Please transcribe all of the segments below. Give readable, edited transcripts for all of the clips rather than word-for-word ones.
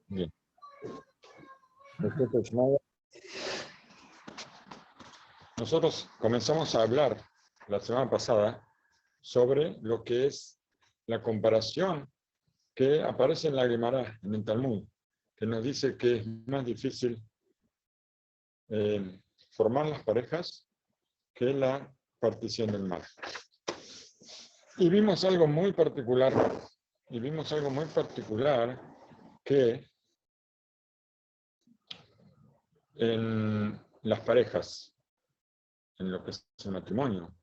Bien. Nosotros comenzamos a hablar la semana pasada sobre lo que es la comparación que aparece en la Gemara, en el Talmud, que nos dice que es más difícil formar las parejas que la partición del mar. Y vimos algo muy particular, que en las parejas, en lo que es el matrimonio,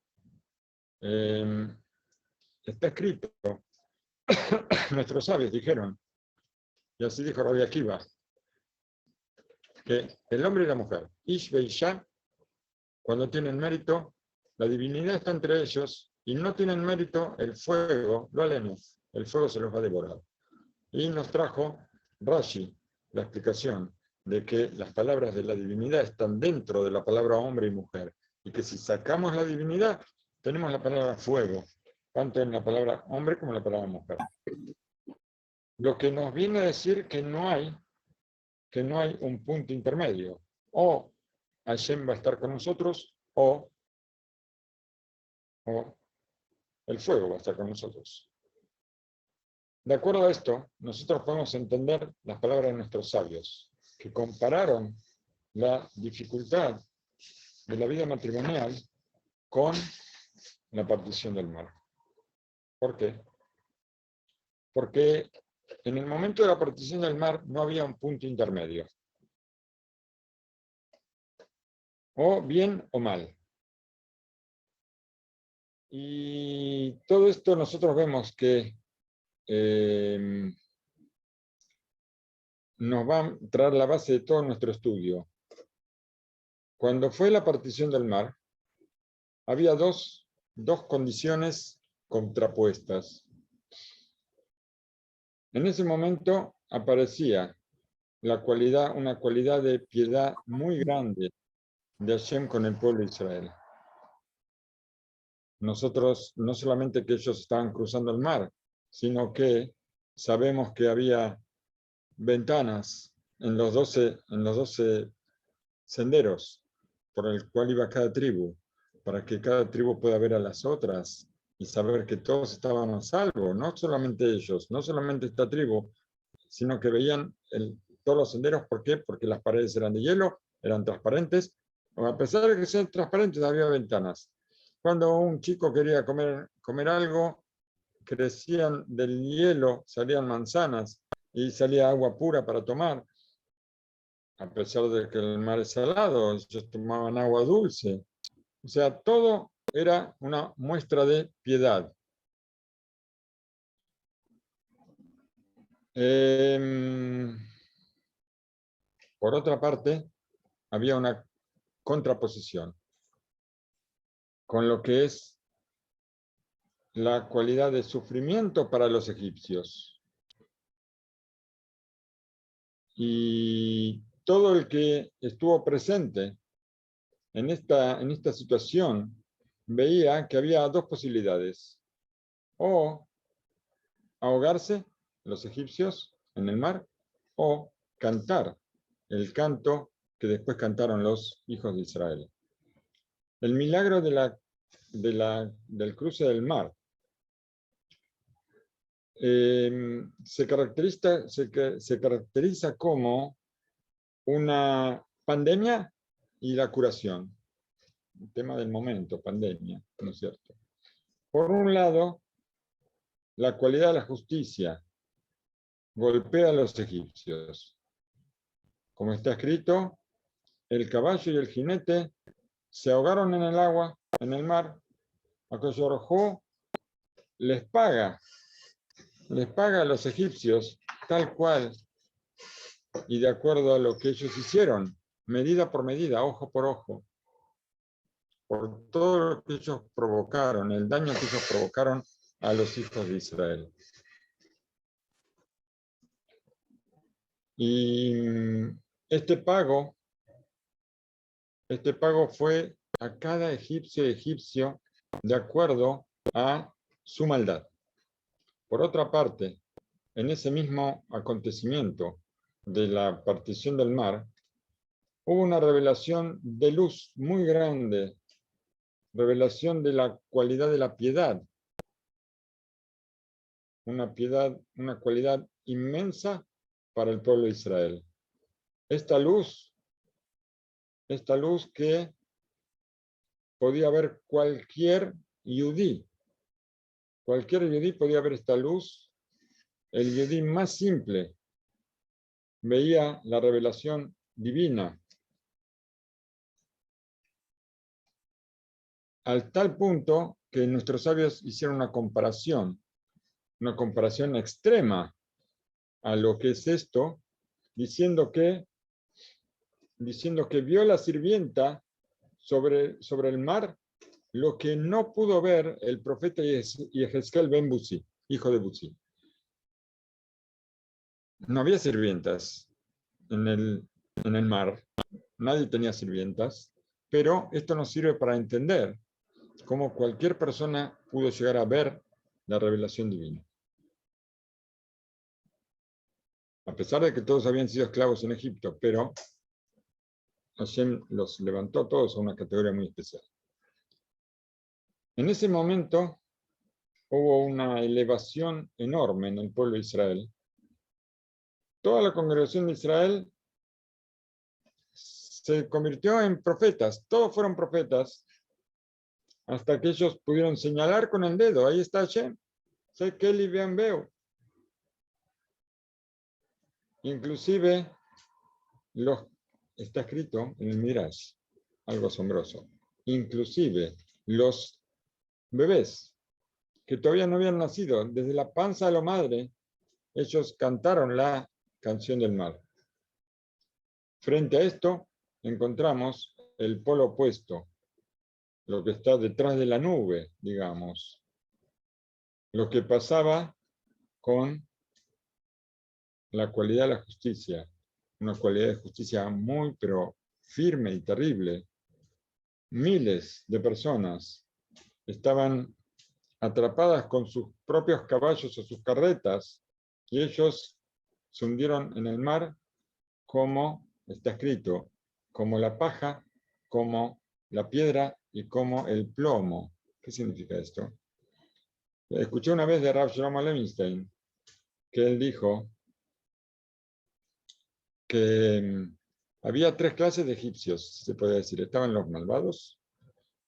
está escrito, nuestros sabios dijeron, y así dijo Rabbi Akiva, que el hombre y la mujer, Ish ve Isha, cuando tienen mérito, la divinidad está entre ellos, y no tienen mérito, el fuego, lo aleno, el fuego se los va a devorar. Y nos trajo Rashi la explicación de que las palabras de la divinidad están dentro de la palabra hombre y mujer, y que si sacamos la divinidad, tenemos la palabra fuego, tanto en la palabra hombre como en la palabra mujer. Lo que nos viene a decir que no hay un punto intermedio. O Hashem va a estar con nosotros, o el fuego va a estar con nosotros. De acuerdo a esto, nosotros podemos entender las palabras de nuestros sabios, que compararon la dificultad de la vida matrimonial con la partición del mar. ¿Por qué? Porque en el momento de la partición del mar no había un punto intermedio. O bien o mal. Y todo esto nosotros vemos que nos va a traer la base de todo nuestro estudio. Cuando fue la partición del mar, había dos condiciones contrapuestas. En ese momento aparecía una cualidad de piedad muy grande de Hashem con el pueblo de Israel. Nosotros, no solamente que ellos estaban cruzando el mar, sino que sabemos que había ventanas en los 12 senderos por el cual iba cada tribu, para que cada tribu pueda ver a las otras y saber que todos estaban a salvo, no solamente ellos, no solamente esta tribu, sino que veían todos los senderos. ¿Por qué? Porque las paredes eran de hielo, eran transparentes, a pesar de que sean transparentes había ventanas. Cuando un chico quería comer algo, crecían del hielo, salían manzanas y salía agua pura para tomar. A pesar de que el mar es salado, ellos tomaban agua dulce. O sea, todo era una muestra de piedad. Por otra parte, había una contraposición con lo que es la cualidad de sufrimiento para los egipcios. Y todo el que estuvo presente en esta situación veía que había dos posibilidades: o ahogarse los egipcios en el mar, o cantar el canto que después cantaron los hijos de Israel. El milagro del cruce del mar se caracteriza como una pandemia y la curación. El tema del momento, pandemia, ¿no es cierto? Por un lado, la cualidad de la justicia golpea a los egipcios. Como está escrito, el caballo y el jinete se ahogaron en el agua, en el mar. Akadosh Baruj Hu les paga a los egipcios tal cual y de acuerdo a lo que ellos hicieron, medida por medida, ojo por ojo, por todo lo que ellos provocaron, el daño que ellos provocaron a los hijos de Israel. Y este pago fue a cada egipcio de acuerdo a su maldad. Por otra parte, en ese mismo acontecimiento de la partición del mar, hubo una revelación de luz muy grande, revelación de la cualidad de la piedad, una cualidad inmensa para el pueblo de Israel. Esta luz que podía ver cualquier yudí podía ver esta luz, el yudí más simple veía la revelación divina, al tal punto que nuestros sabios hicieron una comparación extrema a lo que es esto, diciendo que vio la sirvienta sobre el mar lo que no pudo ver el profeta Yehezkel ben Buzi, hijo de Buzi. No había sirvientas en el mar, nadie tenía sirvientas, pero esto nos sirve para entender cómo cualquier persona pudo llegar a ver la revelación divina. A pesar de que todos habían sido esclavos en Egipto, pero Hashem los levantó todos a una categoría muy especial. En ese momento hubo una elevación enorme en el pueblo de Israel. Toda la congregación de Israel se convirtió en profetas, todos fueron profetas, hasta que ellos pudieron señalar con el dedo, ahí está Hashem, sé que él vean veo. Inclusive, está escrito en el Midrash, algo asombroso, inclusive los bebés que todavía no habían nacido, desde la panza de la madre, ellos cantaron la canción del mar. Frente a esto, encontramos el polo opuesto, lo que está detrás de la nube, digamos, lo que pasaba con la cualidad de la justicia, una cualidad de justicia muy, pero firme y terrible. Miles de personas estaban atrapadas con sus propios caballos o sus carretas, y ellos se hundieron en el mar como está escrito, como la paja, como la piedra y como el plomo. ¿Qué significa esto? Escuché una vez de Rav Shlomo Levinstein que él dijo que había tres clases de egipcios, se puede decir. Estaban los malvados,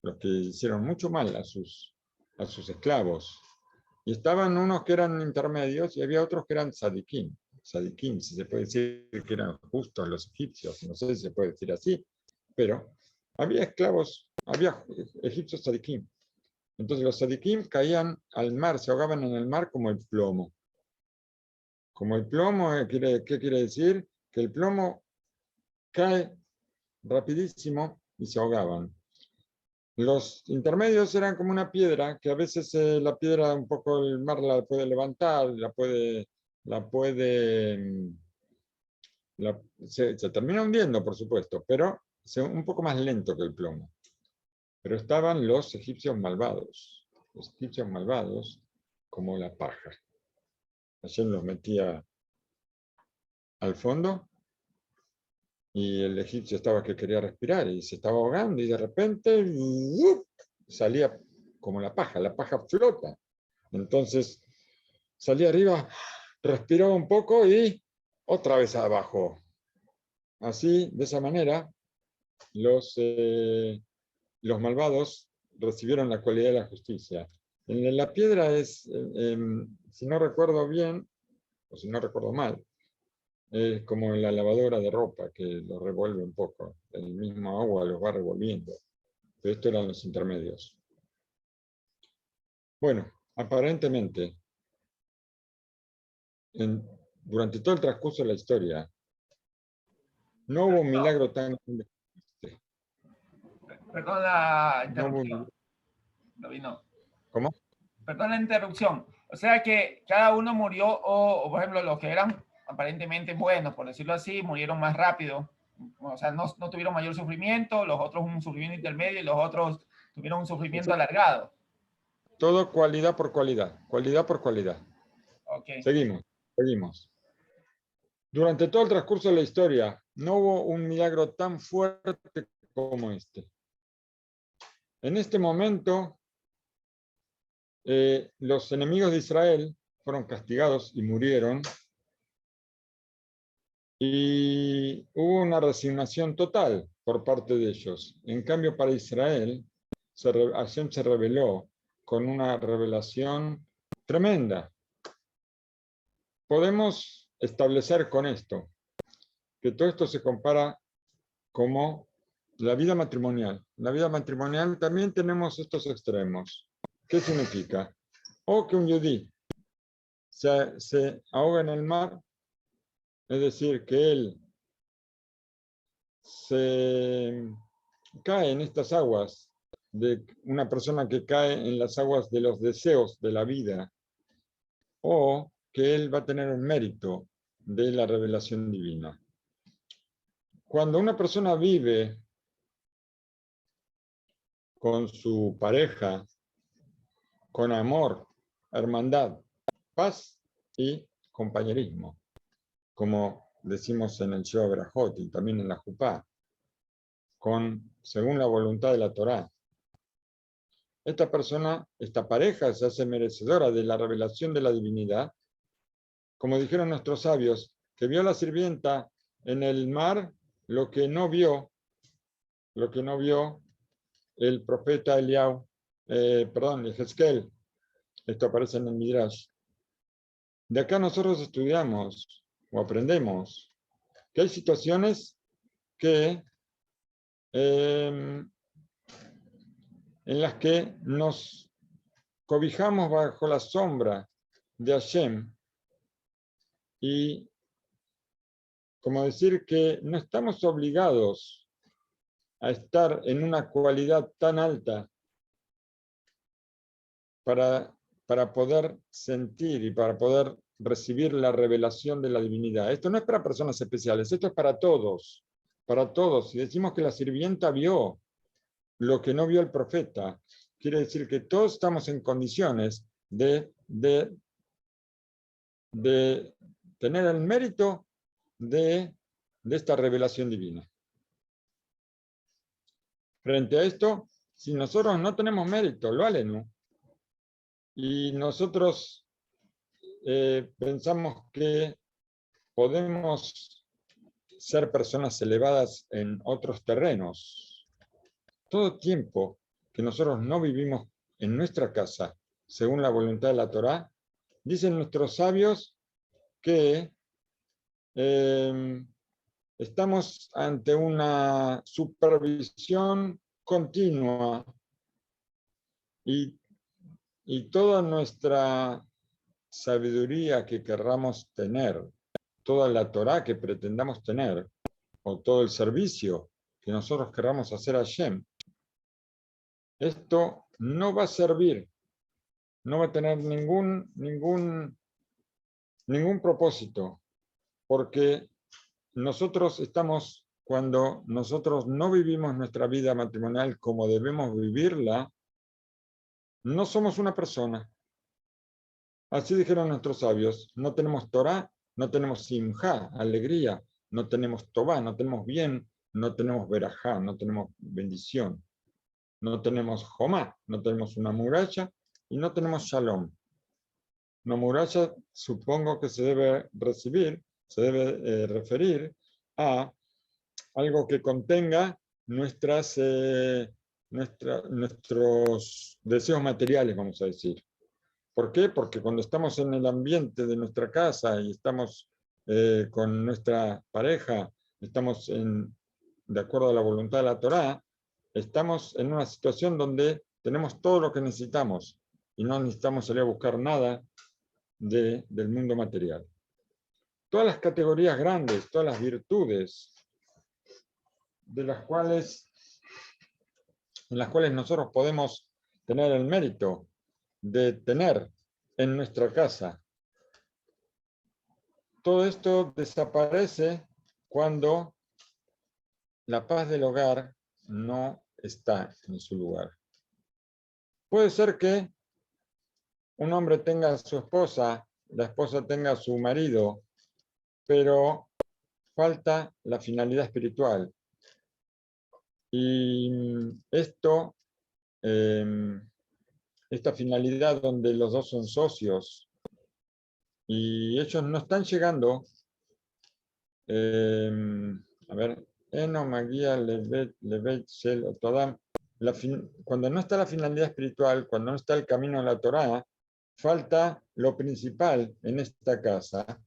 los que hicieron mucho mal a sus esclavos. Y estaban unos que eran intermedios y había otros que eran tzadikim. Tzadikim, si se puede decir que eran justos los egipcios, no sé si se puede decir así, pero había esclavos, había egipcios tzadikim. Entonces los tzadikim caían al mar, se ahogaban en el mar como el plomo. Como el plomo, ¿qué quiere decir? Que el plomo cae rapidísimo y se ahogaban. Los intermedios eran como una piedra, que a veces la piedra un poco el mar la puede levantar, se termina hundiendo, por supuesto, pero un poco más lento que el plomo. Pero estaban los egipcios malvados como la paja. Hashem los metía al fondo y el egipcio estaba que quería respirar y se estaba ahogando y de repente salía como la paja flota. Entonces salía arriba, respiraba un poco y otra vez abajo. Así, de esa manera, los malvados recibieron la cualidad de la justicia. En la piedra es, si no recuerdo bien, o si no recuerdo mal, es como en la lavadora de ropa, que lo revuelve un poco. El mismo agua los va revolviendo. Pero estos eran los intermedios. Bueno, aparentemente, durante todo el transcurso de la historia, no hubo un milagro tan grande. Perdón la interrupción. No. ¿Cómo? Perdón la interrupción. O sea que cada uno murió, o por ejemplo, los que eran aparentemente buenos, por decirlo así, murieron más rápido. O sea, no tuvieron mayor sufrimiento, los otros un sufrimiento intermedio y los otros tuvieron un sufrimiento alargado. Todo cualidad por cualidad, cualidad por cualidad. Okay. Seguimos. Seguimos. Durante todo el transcurso de la historia, no hubo un milagro tan fuerte como este. En este momento, los enemigos de Israel fueron castigados y murieron, y hubo una resignación total por parte de ellos. En cambio, para Israel, Hashem se reveló con una revelación tremenda. Podemos establecer con esto que todo esto se compara como la vida matrimonial. En la vida matrimonial también tenemos estos extremos. ¿Qué significa? O que un yudí se ahoga en el mar, es decir, que él se cae en estas aguas, de una persona que cae en las aguas de los deseos de la vida, o que él va a tener un mérito de la revelación divina. Cuando una persona vive con su pareja, con amor, hermandad, paz y compañerismo, como decimos en el Sheva Berajot y también en la Jupá, según la voluntad de la Torá, esta persona, esta pareja, se hace merecedora de la revelación de la divinidad, como dijeron nuestros sabios, que vio la sirvienta en el mar lo que no vio el profeta Ezequiel. Esto aparece en el Midrash. De acá nosotros estudiamos o aprendemos que hay situaciones que en las que nos cobijamos bajo la sombra de Hashem, y como decir que no estamos obligados a estar en una cualidad tan alta para poder sentir y para poder recibir la revelación de la divinidad. Esto no es para personas especiales, esto es para todos, para todos. Si decimos que la sirvienta vio lo que no vio el profeta, quiere decir que todos estamos en condiciones de tener el mérito de esta revelación divina. Frente a esto, si nosotros no tenemos mérito, lo aleno, y nosotros pensamos que podemos ser personas elevadas en otros terrenos, todo tiempo que nosotros no vivimos en nuestra casa, según la voluntad de la Torá, dicen nuestros sabios que estamos ante una supervisión continua, y toda nuestra sabiduría que querramos tener, toda la Torá que pretendamos tener, o todo el servicio que nosotros querramos hacer a Hashem, esto no va a servir, no va a tener ningún propósito, porque nosotros estamos, cuando nosotros no vivimos nuestra vida matrimonial como debemos vivirla, no somos una persona. Así dijeron nuestros sabios, no tenemos Torá, no tenemos simjá, alegría, no tenemos tobá, no tenemos bien, no tenemos berajá, no tenemos bendición, no tenemos jomá, no tenemos una muralla, y no tenemos shalom. Una muralla supongo que se debe referir a algo que contenga nuestros deseos materiales, vamos a decir. ¿Por qué? Porque cuando estamos en el ambiente de nuestra casa y estamos con nuestra pareja, estamos de acuerdo a la voluntad de la Torá, estamos en una situación donde tenemos todo lo que necesitamos y no necesitamos salir a buscar nada del mundo material. Todas las categorías grandes, todas las virtudes en las cuales nosotros podemos tener el mérito de tener en nuestra casa, todo esto desaparece cuando la paz del hogar no está en su lugar. Puede ser que un hombre tenga a su esposa la esposa tenga a su marido, pero falta la finalidad espiritual. Y esto, esta finalidad donde los dos son socios y ellos no están llegando, a ver, Eno, Magia, Levet, Shel, Otodam, cuando no está la finalidad espiritual, cuando no está el camino a la Torá, falta lo principal en esta casa,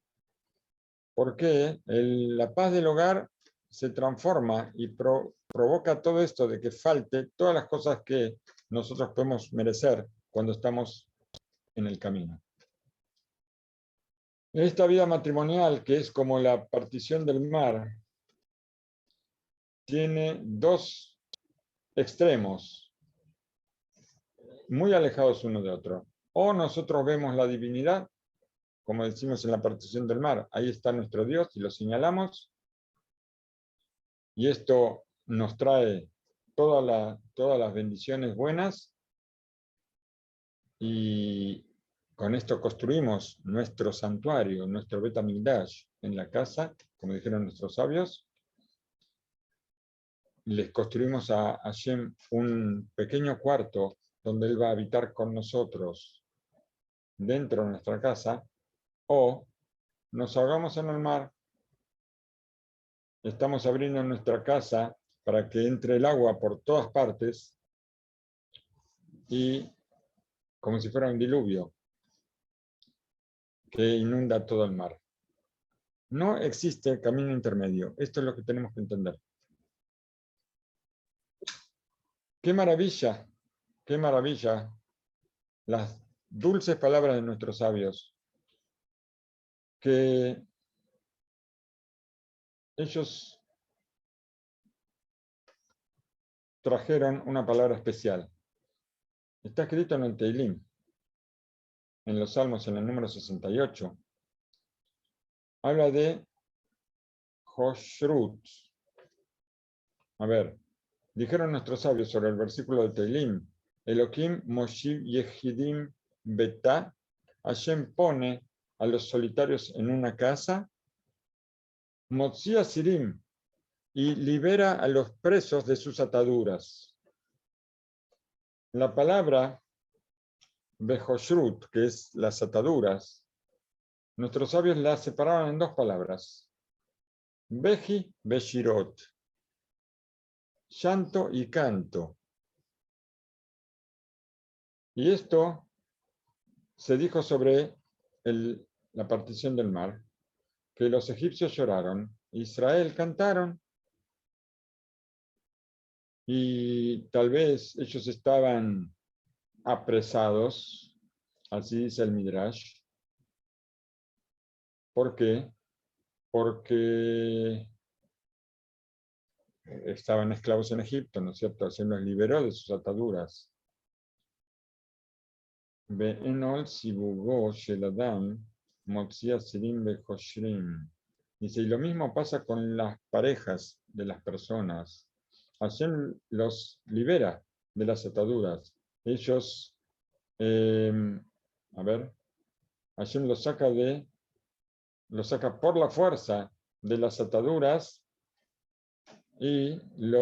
porque la paz del hogar se transforma y provoca todo esto de que falte todas las cosas que nosotros podemos merecer cuando estamos en el camino. Esta vida matrimonial, que es como la partición del mar, tiene dos extremos muy alejados uno de otro. O nosotros vemos la divinidad, como decimos en la partición del mar, ahí está nuestro Dios y lo señalamos, y esto nos trae todas las bendiciones buenas, y con esto construimos nuestro santuario, nuestro Bet HaMikdash en la casa, como dijeron nuestros sabios. Les construimos a Hashem un pequeño cuarto donde Él va a habitar con nosotros dentro de nuestra casa, o nos ahogamos en el mar, estamos abriendo nuestra casa para que entre el agua por todas partes y como si fuera un diluvio que inunda todo el mar. No existe camino intermedio. Esto es lo que tenemos que entender. ¡Qué maravilla! ¡Qué maravilla! Las dulces palabras de nuestros sabios, que ellos trajeron una palabra especial. Está escrito en el Teilim, en los Salmos, en el número 68. Habla de Hoshrut. A ver, dijeron nuestros sabios sobre el versículo de Teilim: Elohim Moshiv Yehidim Betá, Hashem pone a los solitarios en una casa, Motzi Asirim, y libera a los presos de sus ataduras. La palabra Behoshrut, que es las ataduras, nuestros sabios la separaban en dos palabras: Beji, Beshirot, llanto y canto. Y esto se dijo sobre la partición del mar, que los egipcios lloraron, Israel cantaron, y tal vez ellos estaban apresados, así dice el Midrash. ¿Por qué? Porque estaban esclavos en Egipto, ¿no es cierto? Se los liberó de sus ataduras. Be'enol sibugo sheladam motzia sirim bechoshrim. Dice, y lo mismo pasa con las parejas de las personas. Hashem los libera de las ataduras. Ellos, Hashem los saca por la fuerza de las ataduras y le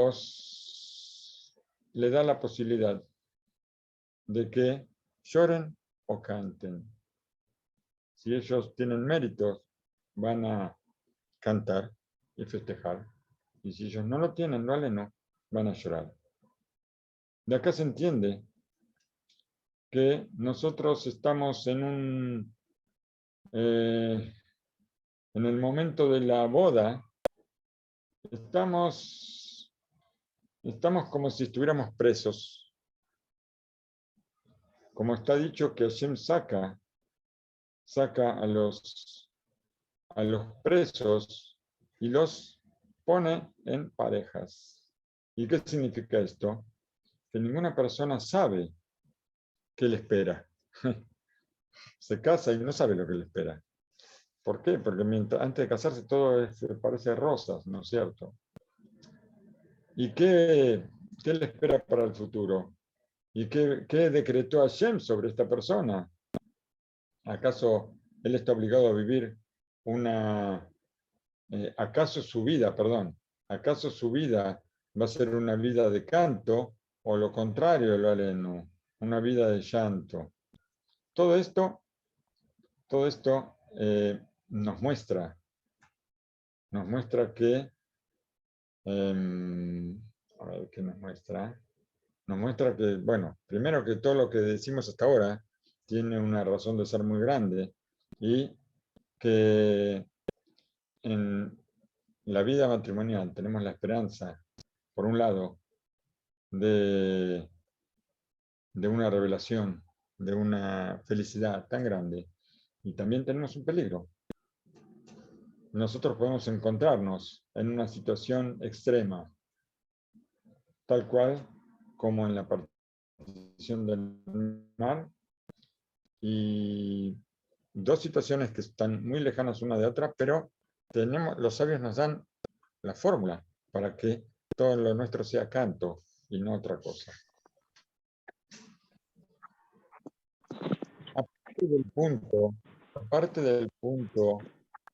da la posibilidad de que lloren o canten. Si ellos tienen méritos, van a cantar y festejar. Y si ellos no lo tienen, no, van a llorar. De acá se entiende que nosotros estamos en el momento de la boda, estamos como si estuviéramos presos. Como está dicho que Hashem saca a los presos y los pone en parejas. ¿Y qué significa esto? Que ninguna persona sabe qué le espera. Se casa y no sabe lo que le espera. ¿Por qué? Porque antes de casarse todo parece rosas, ¿no es cierto? ¿Y qué le espera para el futuro? ¿Y qué decretó Hashem sobre esta persona? ¿Acaso él está obligado a vivir una, ¿acaso su vida va a ser una vida de canto o lo contrario, lo aleno, una vida de llanto? Todo esto, nos muestra que, a ver, ¿qué nos muestra? Nos muestra que, bueno, primero que todo lo que decimos hasta ahora tiene una razón de ser muy grande y que en la vida matrimonial tenemos la esperanza, por un lado, de, de una revelación, de una felicidad tan grande, y también tenemos un peligro. Nosotros podemos encontrarnos en una situación extrema, tal cual como en la partición del mar, y dos situaciones que están muy lejanas una de otra, pero los sabios nos dan la fórmula para que todo lo nuestro sea canto y no otra cosa. Aparte del punto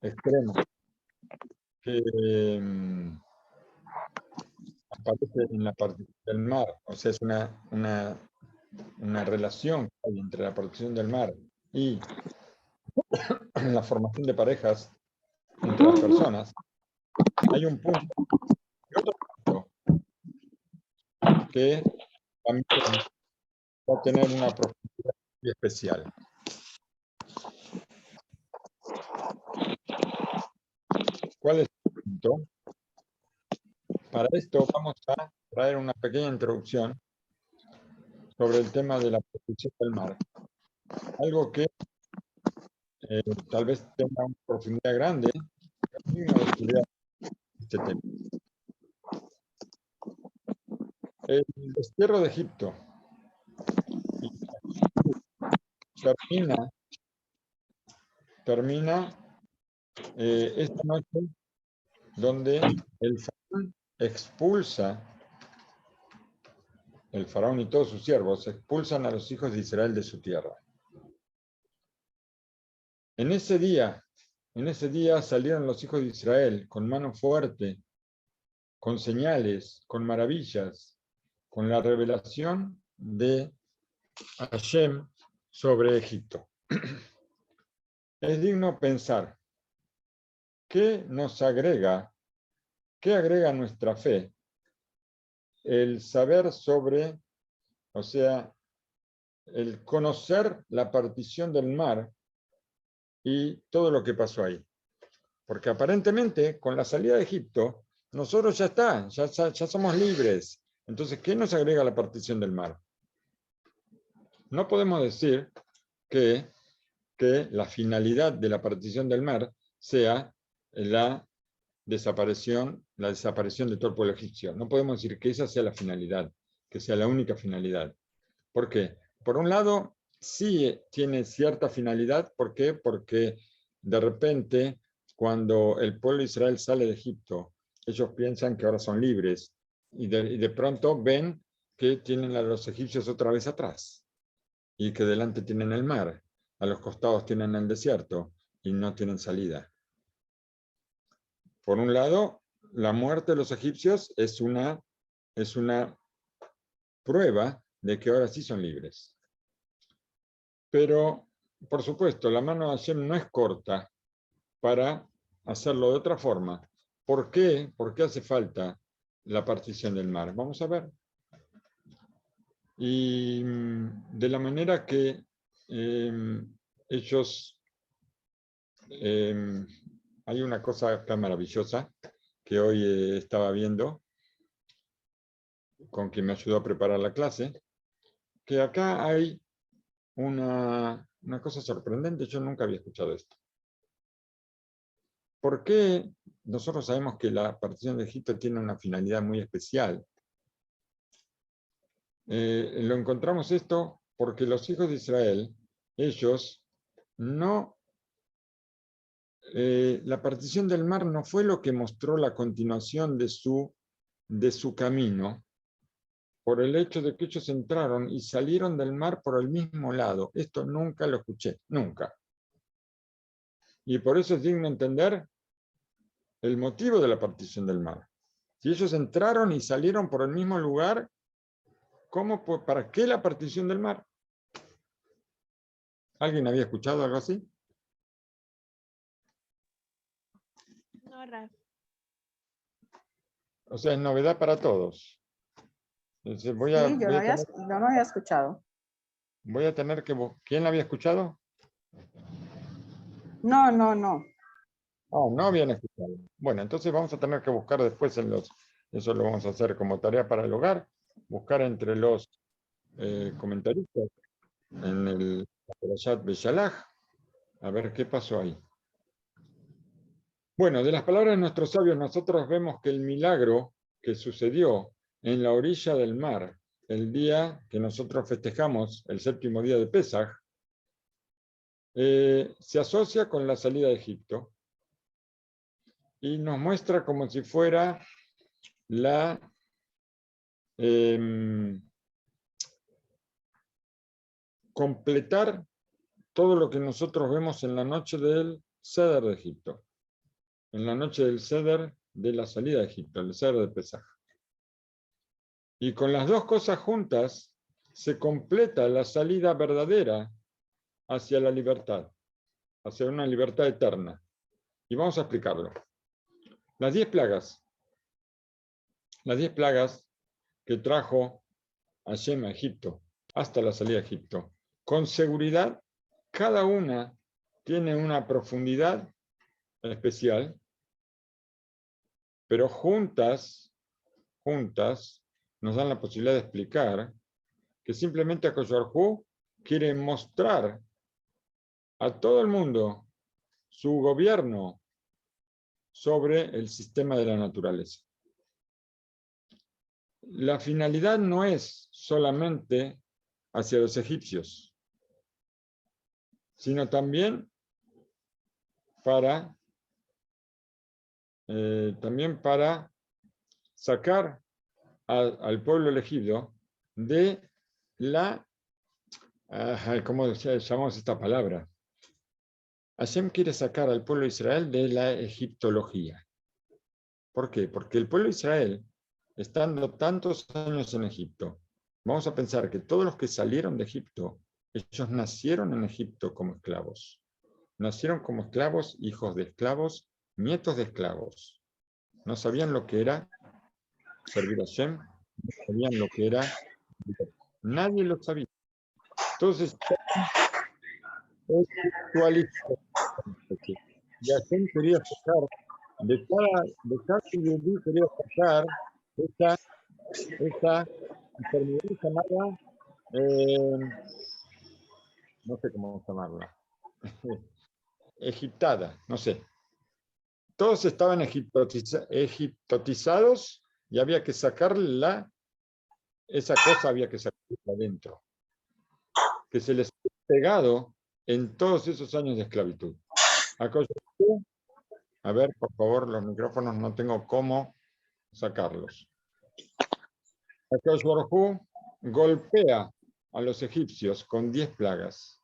extremo que aparece en la partición del mar, o sea, es una relación que hay entre la partición del mar y la formación de parejas entre las personas, hay un punto y otro punto que también va a tener una profundidad muy especial. ¿Cuál es el punto? Para esto vamos a traer una pequeña introducción sobre el tema de la partición del mar. Algo que tal vez tenga una profundidad grande, digno de estudiar este tema. El destierro de Egipto termina esta noche donde el faraón y todos sus siervos expulsan a los hijos de Israel de su tierra. En ese día salieron los hijos de Israel con mano fuerte, con señales, con maravillas, con la revelación de Hashem sobre Egipto. Es digno pensar qué agrega a nuestra fe el saber sobre, o sea, el conocer la partición del mar y todo lo que pasó ahí. Porque aparentemente, con la salida de Egipto, nosotros ya somos libres. Entonces, ¿qué nos agrega la partición del mar? No podemos decir que la finalidad de la partición del mar sea la desaparición de todo el pueblo egipcio. No podemos decir que esa sea la finalidad, que sea la única finalidad. ¿Por qué? Por un lado, sí tiene cierta finalidad. ¿Por qué? Porque de repente, cuando el pueblo de Israel sale de Egipto, ellos piensan que ahora son libres y de pronto ven que tienen a los egipcios otra vez atrás y que delante tienen el mar, a los costados tienen el desierto y no tienen salida. Por un lado, la muerte de los egipcios es una prueba de que ahora sí son libres. Pero, por supuesto, la mano de Hashem no es corta para hacerlo de otra forma. ¿Por qué? ¿Por qué hace falta la partición del mar? Vamos a ver. Y de la manera que ellos... hay una cosa acá maravillosa que hoy estaba viendo, con quien me ayudó a preparar la clase, que acá hay una cosa sorprendente. Yo nunca había escuchado esto. ¿Por qué nosotros sabemos que la partición de Egipto tiene una finalidad muy especial? Lo encontramos esto porque los hijos de Israel, ellos no... la partición del mar no fue lo que mostró la continuación de su camino, por el hecho de que ellos entraron y salieron del mar por el mismo lado. Esto nunca lo escuché, nunca. Y por eso es digno entender el motivo de la partición del mar. Si ellos entraron y salieron por el mismo lugar, ¿para qué la partición del mar? ¿Alguien había escuchado algo así? No, Raf. O sea, es novedad para todos. Entonces Sí, yo no había escuchado. voy a tener que... ¿Quién la había escuchado? No. No habían escuchado. Bueno, entonces vamos a tener que buscar después eso lo vamos a hacer como tarea para el hogar, buscar entre los comentaristas en el Parashat Beshalach, a ver qué pasó ahí. Bueno, de las palabras de nuestros sabios, nosotros vemos que el milagro que sucedió en la orilla del mar, el día que nosotros festejamos, el séptimo día de Pesaj, se asocia con la salida de Egipto y nos muestra como si fuera completar todo lo que nosotros vemos en la noche del Seder de Egipto, en la noche del Seder de la salida de Egipto, el Seder de Pesaj. Y con las dos cosas juntas se completa la salida verdadera hacia la libertad, hacia una libertad eterna. Y vamos a explicarlo. Las 10 plagas que trajo Hashem a Egipto, hasta la salida de Egipto, con seguridad, cada una tiene una profundidad especial, pero juntas nos dan la posibilidad de explicar que simplemente HaKadosh Baruj Hu quiere mostrar a todo el mundo su gobierno sobre el sistema de la naturaleza. La finalidad no es solamente hacia los egipcios, sino también para sacar al pueblo elegido de la... ¿cómo llamamos esta palabra? Hashem quiere sacar al pueblo de Israel de la egiptología. ¿Por qué? Porque el pueblo de Israel, estando tantos años en Egipto, vamos a pensar que todos los que salieron de Egipto, ellos nacieron en Egipto como esclavos. Nacieron como esclavos, hijos de esclavos, nietos de esclavos. No sabían lo que era servir a Hashem, no sabían lo que era... Nadie lo sabía. Entonces, espiritualizado. Y Hashem quería sacar, de cada individuo quería sacar esa enfermedad llamada, no sé cómo llamarla, egiptada, no sé. Todos estaban egiptotizados y había que sacarla, esa cosa había que sacarla adentro, que se les ha pegado en todos esos años de esclavitud. A ver, por favor, los micrófonos no tengo cómo sacarlos. HaKadosh Baruj Hu golpea a los egipcios con 10 plagas.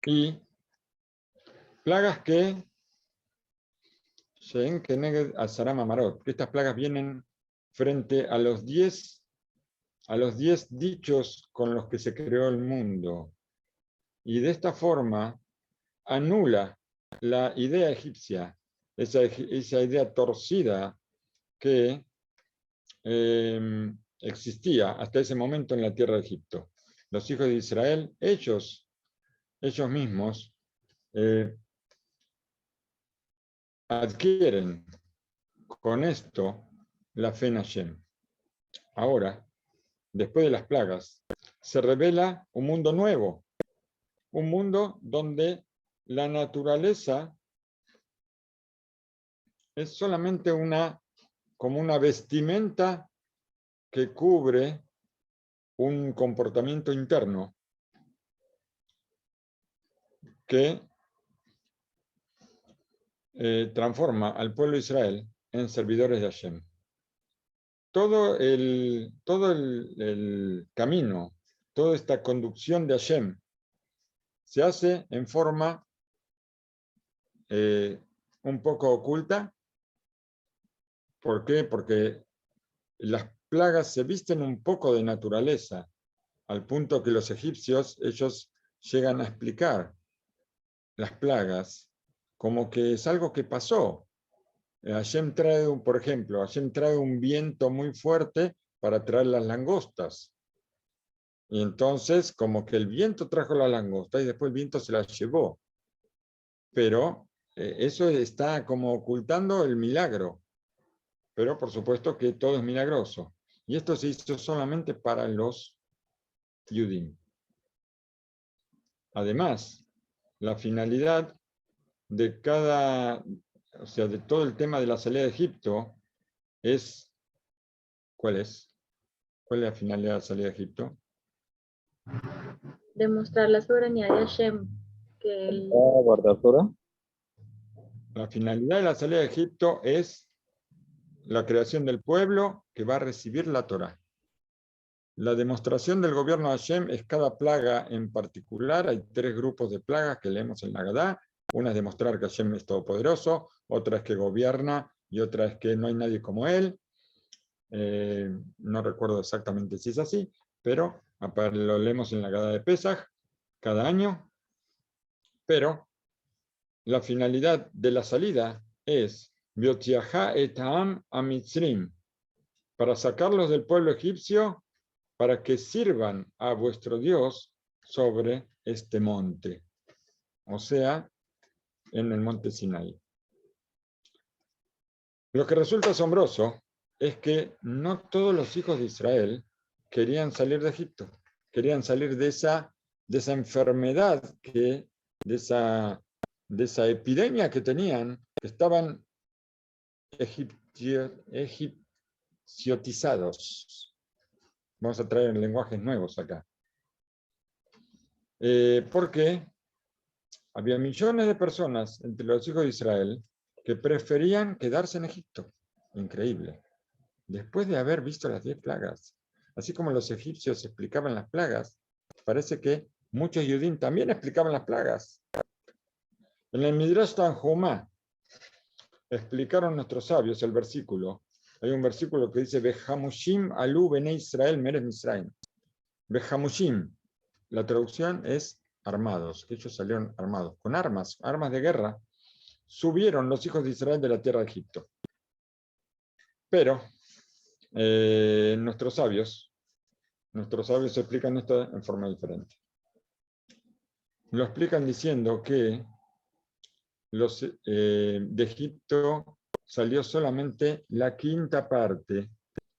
Y plagas que estas plagas vienen frente a los 10 dichos con los que se creó el mundo. Y de esta forma anula la idea egipcia, esa idea torcida que existía hasta ese momento en la tierra de Egipto. Los hijos de Israel, ellos mismos, adquieren con esto la fe en Hashem. Ahora, después de las plagas, se revela un mundo nuevo, un mundo donde la naturaleza es solamente como una vestimenta que cubre un comportamiento interno que transforma al pueblo de Israel en servidores de Hashem. Todo el camino, toda esta conducción de Hashem se hace en forma un poco oculta. ¿Por qué? Porque las plagas se visten un poco de naturaleza, al punto que los egipcios, ellos llegan a explicar las plagas como que es algo que pasó. Hashem trae, por ejemplo, Hashem trae un viento muy fuerte para traer las langostas. Y entonces, como que el viento trajo la langosta y después el viento se la llevó. Pero eso está como ocultando el milagro. Pero por supuesto que todo es milagroso. Y esto se hizo solamente para los Yudim. Además, la finalidad de o sea, de todo el tema de la salida de Egipto es, ¿cuál es? ¿Cuál es la finalidad de la salida de Egipto? Demostrar la soberanía de Hashem. Que él... guardar Torah. La finalidad de la salida de Egipto es la creación del pueblo que va a recibir la Torá. La demostración del gobierno de Hashem es cada plaga en particular. Hay 3 grupos de plagas que leemos en la Agadá. Una es demostrar que Hashem es todopoderoso, otra es que gobierna y otra es que no hay nadie como él. No recuerdo exactamente si es así, pero lo leemos en la Agadá de Pesaj cada año. Pero la finalidad de la salida es Vyotiahá etam amitzrim, para sacarlos del pueblo egipcio, para que sirvan a vuestro Dios sobre este monte, o sea, en el monte Sinai. Lo que resulta asombroso es que no todos los hijos de Israel querían salir de Egipto, querían salir de esa enfermedad, de esa epidemia que tenían, que estaban egipciotizados. Vamos a traer lenguajes nuevos acá. Porque había millones de personas entre los hijos de Israel que preferían quedarse en Egipto. Increíble. Después de haber visto las 10 plagas, así como los egipcios explicaban las plagas, parece que muchos judíos también explicaban las plagas. En el Midrash Tanjumá explicaron nuestros sabios el versículo. Hay un versículo que dice: Behamushim alu bene Israel meres Misraim. Behamushim, la traducción es armados, que ellos salieron armados, con armas de guerra, subieron los hijos de Israel de la tierra de Egipto. Pero nuestros sabios explican esto en forma diferente. Lo explican diciendo que de Egipto salió solamente la 5ª parte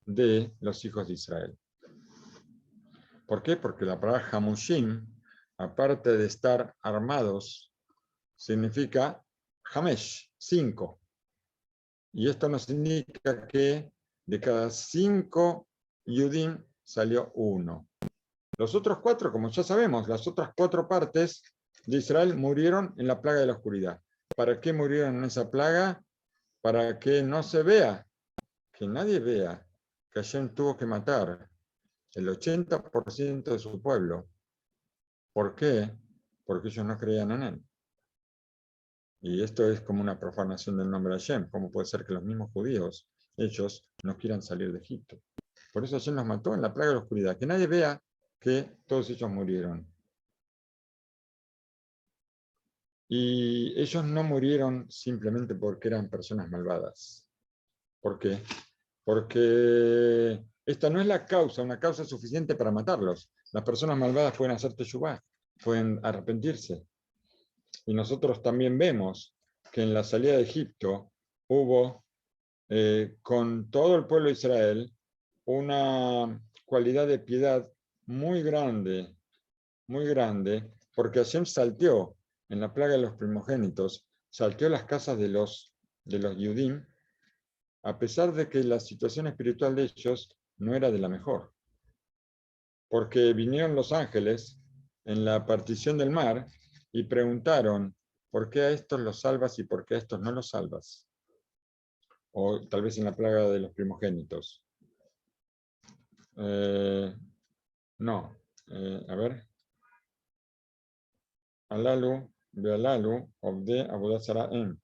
de los hijos de Israel. ¿Por qué? Porque la palabra Hamushim, aparte de estar armados, significa Hamesh, 5. Y esto nos indica que de cada 5 Yudim salió 1. Los otros 4, como ya sabemos, las otras 4 partes de Israel murieron en la plaga de la oscuridad. ¿Para qué murieron en esa plaga? Para que no se vea, que nadie vea que Hashem tuvo que matar el 80% de su pueblo. ¿Por qué? Porque ellos no creían en él. Y esto es como una profanación del nombre de Hashem. ¿Cómo puede ser que los mismos judíos, ellos, no quieran salir de Egipto? Por eso Hashem los mató en la plaga de la oscuridad. Que nadie vea que todos ellos murieron. Y ellos no murieron simplemente porque eran personas malvadas. ¿Por qué? Porque esta no es una causa suficiente para matarlos. Las personas malvadas pueden hacer teshuvá, pueden arrepentirse. Y nosotros también vemos que en la salida de Egipto hubo, con todo el pueblo de Israel, una cualidad de piedad muy grande, porque Hashem salteó en la plaga de los primogénitos, salteó las casas de los Yudim, a pesar de que la situación espiritual de ellos no era de la mejor. Porque vinieron los ángeles en la partición del mar y preguntaron: ¿por qué a estos los salvas y por qué a estos no los salvas? O tal vez en la plaga de los primogénitos. No. A ver. Alalu, Bealalu, Obde, Avodat Zarah Em.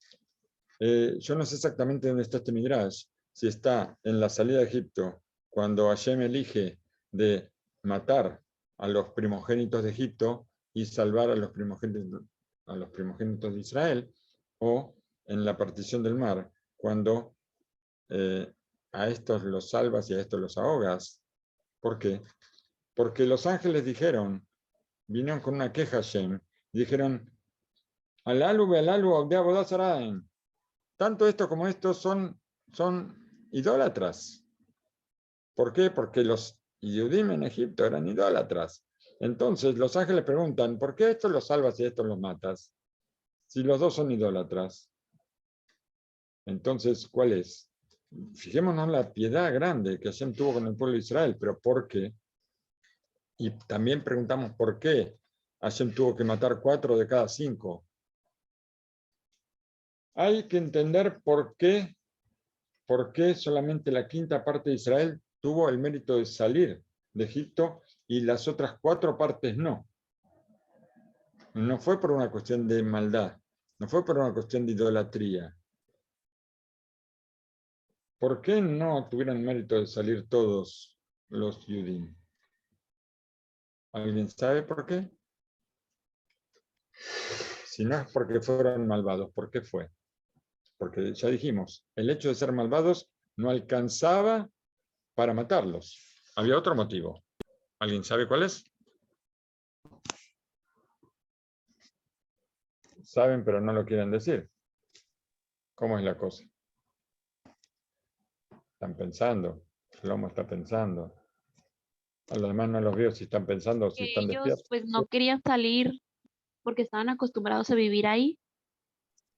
Yo no sé exactamente dónde está este Midrash, si está en la salida de Egipto, cuando Hashem elige de matar a los primogénitos de Egipto y salvar a los primogénitos de Israel, o en la partición del mar, cuando a estos los salvas y a estos los ahogas. ¿Por qué? Porque los ángeles vinieron con una queja a Hashem, y dijeron, Alalu bealalu Obde Avodat Zarah Em. Tanto esto como esto son idólatras. ¿Por qué? Porque los Yudim en Egipto eran idólatras. Entonces los ángeles preguntan, ¿por qué estos los salvas y estos los matas? Si los dos son idólatras. Entonces, ¿cuál es? Fijémonos la piedad grande que Hashem tuvo con el pueblo de Israel, pero ¿por qué? Y también preguntamos por qué Hashem tuvo que matar 4 de cada 5. Hay que entender por qué solamente la quinta parte de Israel tuvo el mérito de salir de Egipto y las otras 4 partes no. No fue por una cuestión de maldad, no fue por una cuestión de idolatría. ¿Por qué no tuvieron mérito de salir todos los Yudim? ¿Alguien sabe por qué? Si no es porque fueron malvados, ¿por qué fue? Porque ya dijimos, el hecho de ser malvados no alcanzaba para matarlos. Había otro motivo. ¿Alguien sabe cuál es? Saben, pero no lo quieren decir. ¿Cómo es la cosa? Están pensando. Shlomo está pensando. A los demás no los veo si están pensando o si Que están ellos despiertos. pues no querían salir porque estaban acostumbrados a vivir ahí.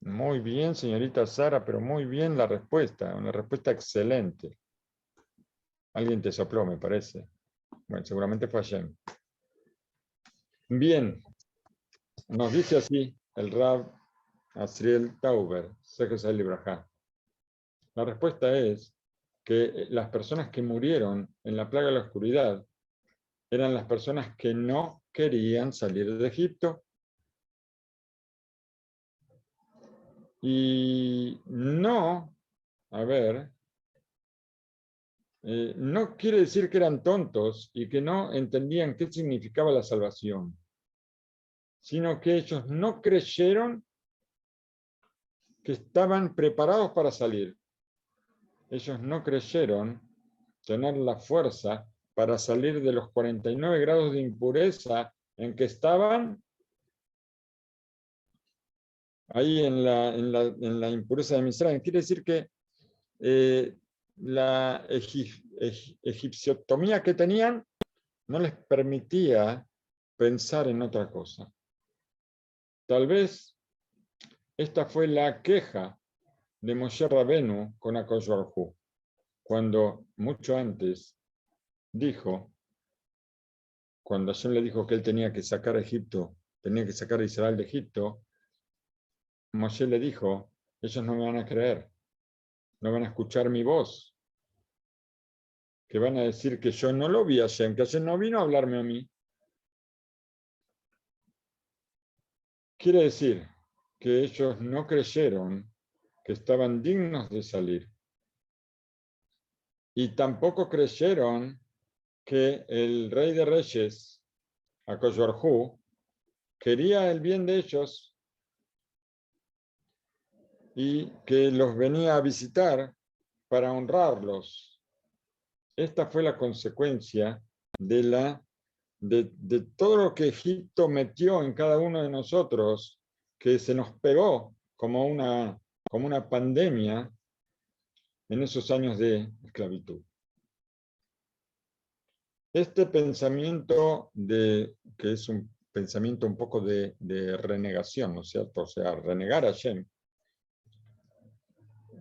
Muy bien, señorita Sara, pero muy bien la respuesta. Una respuesta excelente. Alguien te sopló, me parece. Bueno, seguramente fue Hashem. Bien. Nos dice así el Rab Asriel Tauber, Sejes Librajá. La respuesta es que las personas que murieron en la plaga de la oscuridad eran las personas que no querían salir de Egipto. Y no, no quiere decir que eran tontos y que no entendían qué significaba la salvación, sino que ellos no creyeron que estaban preparados para salir. Ellos no creyeron tener la fuerza para salir de los 49 grados de impureza en que estaban ahí en la impureza de Misraim. Quiere decir que la egipciotomía que tenían no les permitía pensar en otra cosa. Tal vez esta fue la queja de Moshe Rabenu con Akadosh Baruj Hu, cuando mucho antes dijo, cuando Hashem le dijo que él tenía que sacar a Egipto, tenía que sacar a Israel de Egipto, Moshe le dijo, ellos no me van a creer, no van a escuchar mi voz, que van a decir que yo no lo vi a Hashem, que Hashem no vino a hablarme a mí. Quiere decir que ellos no creyeron que estaban dignos de salir. Y tampoco creyeron que el Rey de Reyes, Akadosh Baruj Hu, quería el bien de ellos y que los venía a visitar para honrarlos. Esta fue la consecuencia de todo lo que Egipto metió en cada uno de nosotros, que se nos pegó como una pandemia en esos años de esclavitud. Este pensamiento que es un pensamiento un poco de renegación, ¿no es cierto? O sea, renegar a Hashem,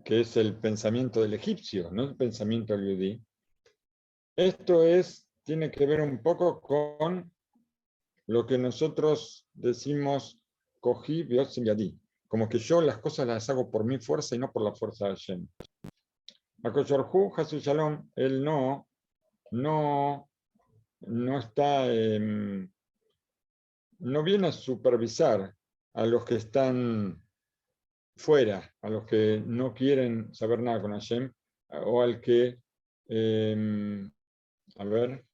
que es el pensamiento del egipcio, no el pensamiento del yudí. Esto tiene que ver un poco con lo que nosotros decimos, cogí Beotzim Yadí, como que yo las cosas las hago por mi fuerza y no por la fuerza de Hashem. Akadosh Baruj Hu, Hasu Shalom, él no está, no viene a supervisar a los que están fuera, a los que no quieren saber nada con Hashem, o al que, a ver,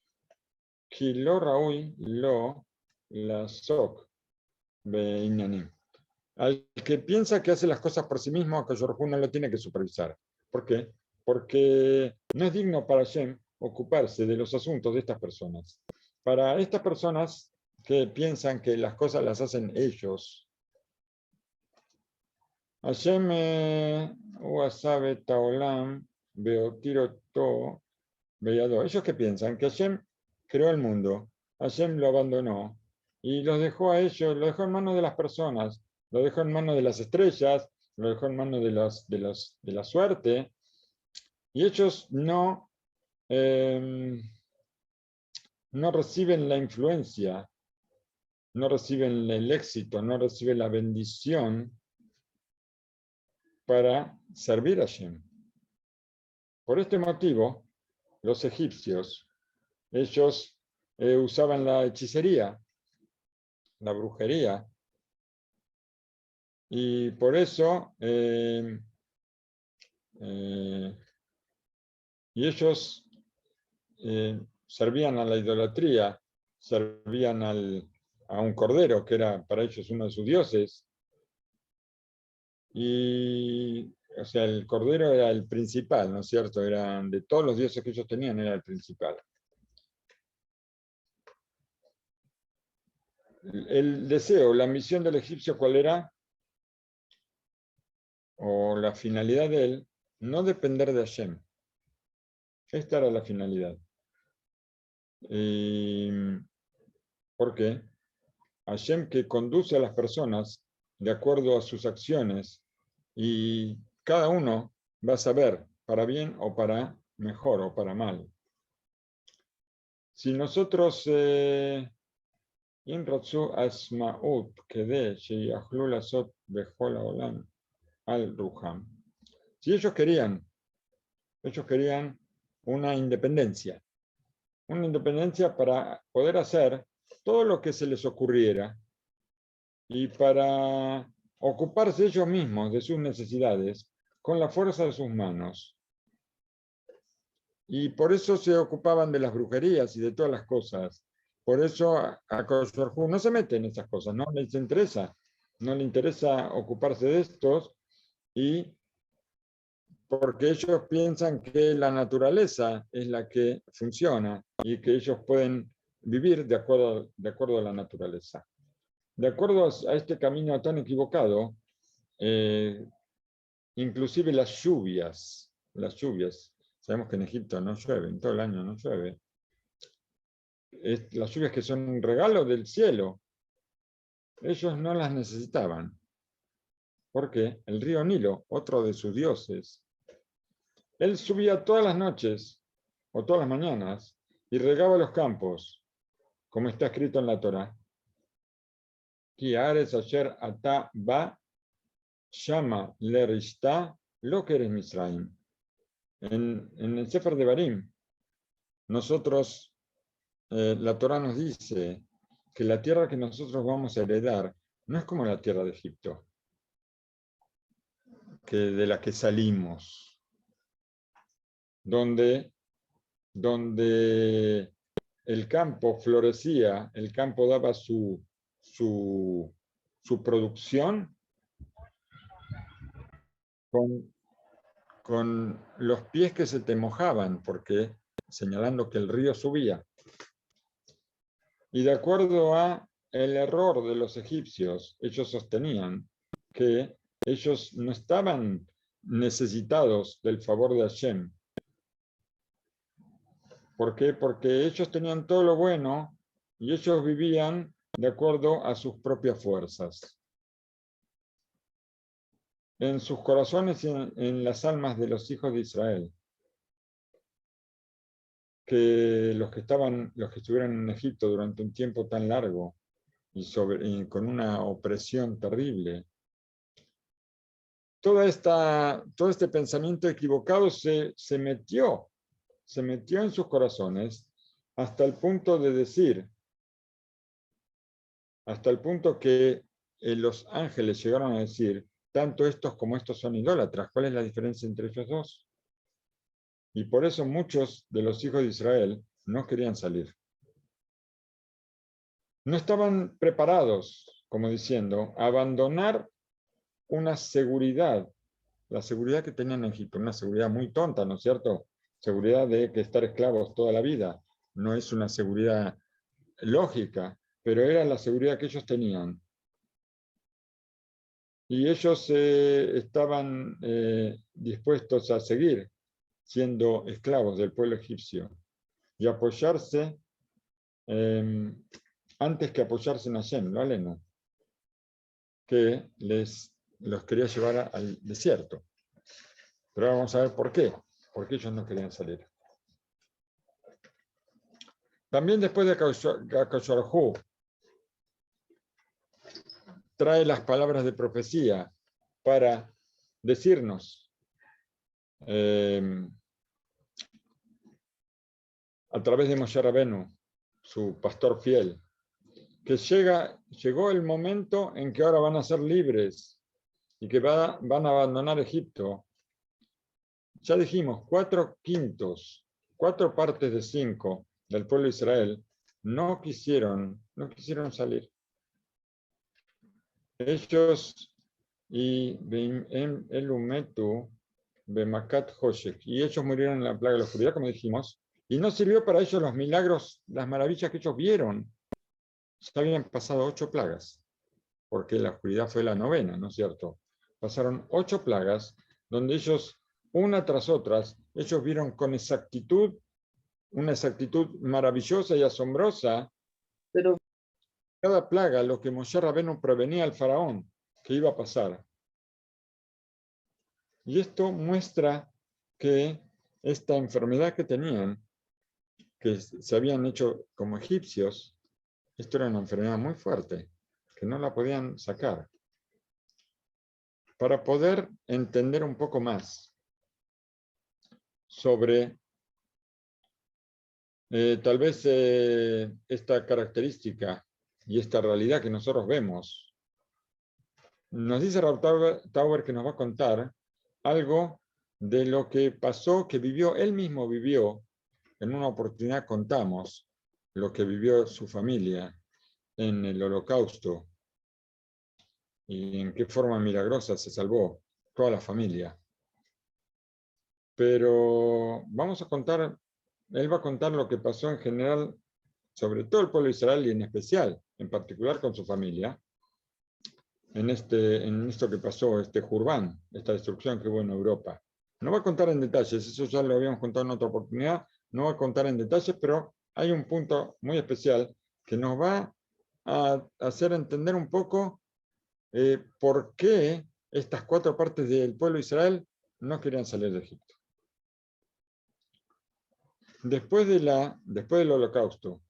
ki lo raui lo la sok beinanim. Al que piensa que hace las cosas por sí mismo, a Kadosh Baruj Hu no lo tiene que supervisar. ¿Por qué? Porque no es digno para Hashem ocuparse de los asuntos de estas personas. Para estas personas que piensan que las cosas las hacen ellos, Hashem uasabe taolam beotiro to beyado. Ellos que piensan que Hashem creó el mundo, Hashem lo abandonó y los dejó a ellos, lo dejó en manos de las personas, lo dejó en manos de las estrellas, lo dejó en manos de la suerte, y ellos no reciben la influencia, no reciben el éxito, no reciben la bendición para servir a Hashem. Por este motivo, los egipcios, ellos usaban la hechicería, la brujería, y por eso y ellos servían a la idolatría, servían a un cordero, que era para ellos uno de sus dioses, y o sea, el cordero era el principal, ¿no es cierto? Era, de todos los dioses que ellos tenían, era el principal. El deseo, la misión del egipcio, ¿cuál era? O la finalidad de él, no depender de Hashem. Esta era la finalidad. ¿Por qué? Hashem, que conduce a las personas de acuerdo a sus acciones, y cada uno va a saber para bien o para mejor o para mal. Si nosotros Inratzu asma'ut kede sheyachlu lasot bechol haolam al ruham. Si ellos querían una independencia para poder hacer todo lo que se les ocurriera y para ocuparse ellos mismos de sus necesidades con la fuerza de sus manos. Y por eso se ocupaban de las brujerías y de todas las cosas. Por eso a Kadosh Baruj Hu no se mete en esas cosas, no les interesa. No le interesa ocuparse de estos, y porque ellos piensan que la naturaleza es la que funciona y que ellos pueden vivir de acuerdo a la naturaleza. De acuerdo a este camino tan equivocado, inclusive las lluvias, sabemos que en Egipto no llueve, en todo el año no llueve. Las lluvias que son un regalo del cielo, ellos no las necesitaban. Porque el río Nilo, otro de sus dioses, él subía todas las noches o todas las mañanas y regaba los campos, como está escrito en la Torá. Ki ares asher ata ba shama lerishta lo que eres Misraim. En el Sefer de Barim, nosotros, la Torá nos dice que la tierra que nosotros vamos a heredar no es como la tierra de Egipto, de la que salimos, donde el campo florecía, el campo daba su producción con los pies que se te mojaban, porque señalando que el río subía. Y de acuerdo a el error de los egipcios, ellos sostenían que ellos no estaban necesitados del favor de Hashem. ¿Por qué? Porque ellos tenían todo lo bueno y ellos vivían de acuerdo a sus propias fuerzas. En sus corazones y en las almas de los hijos de Israel, que los que estuvieron en Egipto durante un tiempo tan largo y con una opresión terrible, todo este pensamiento equivocado se metió en sus corazones hasta el punto de decir, hasta el punto que los ángeles llegaron a decir, tanto estos como estos son idólatras. ¿Cuál es la diferencia entre ellos dos? Y por eso muchos de los hijos de Israel no querían salir. No estaban preparados, como diciendo, a abandonar una seguridad, la seguridad que tenían en Egipto, una seguridad muy tonta, ¿no es cierto? Seguridad de que estar esclavos toda la vida. No es una seguridad lógica, pero era la seguridad que ellos tenían. Y ellos estaban dispuestos a seguir siendo esclavos del pueblo egipcio y apoyarse antes que apoyarse en Hashem, ¿lo aleno? Que los quería llevar al desierto. Pero ahora vamos a ver por qué. Porque ellos no querían salir. También después de Akashwarhu, trae las palabras de profecía para decirnos a través de Moshe Rabenu, su pastor fiel, que llegó el momento en que ahora van a ser libres y que van a abandonar Egipto. Ya dijimos, 4/5, 4 partes de 5 del pueblo de Israel no quisieron salir. Ellos y Elumetu Bemakat Hoshek, y ellos murieron en la plaga de la oscuridad, como dijimos, y no sirvió para ellos los milagros, las maravillas que ellos vieron. Ya habían pasado 8 plagas, porque la oscuridad fue la 9ª, ¿no es cierto? Pasaron 8 plagas, donde ellos, una tras otra, ellos vieron con exactitud, una exactitud maravillosa y asombrosa, pero cada plaga, lo que Moshe Rabenu prevenía al faraón que iba a pasar. Y esto muestra que esta enfermedad que tenían, que se habían hecho como egipcios, esto era una enfermedad muy fuerte, que no la podían sacar. Para poder entender un poco más sobre tal vez esta característica y esta realidad que nosotros vemos, nos dice Rav Tauber que nos va a contar algo de lo que pasó, que vivió, él mismo vivió, en una oportunidad contamos lo que vivió su familia en el Holocausto y en qué forma milagrosa se salvó toda la familia. Pero vamos a contar, él va a contar lo que pasó en general, sobre todo el pueblo de Israel y en especial, en particular con su familia, en esto que pasó, este Jurbán, esta destrucción que hubo en Europa. No va a contar en detalles, eso ya lo habíamos contado en otra oportunidad, no va a contar en detalles, pero hay un punto muy especial que nos va a hacer entender un poco por qué estas 4 partes del pueblo de Israel no querían salir de Egipto. Después del Holocausto,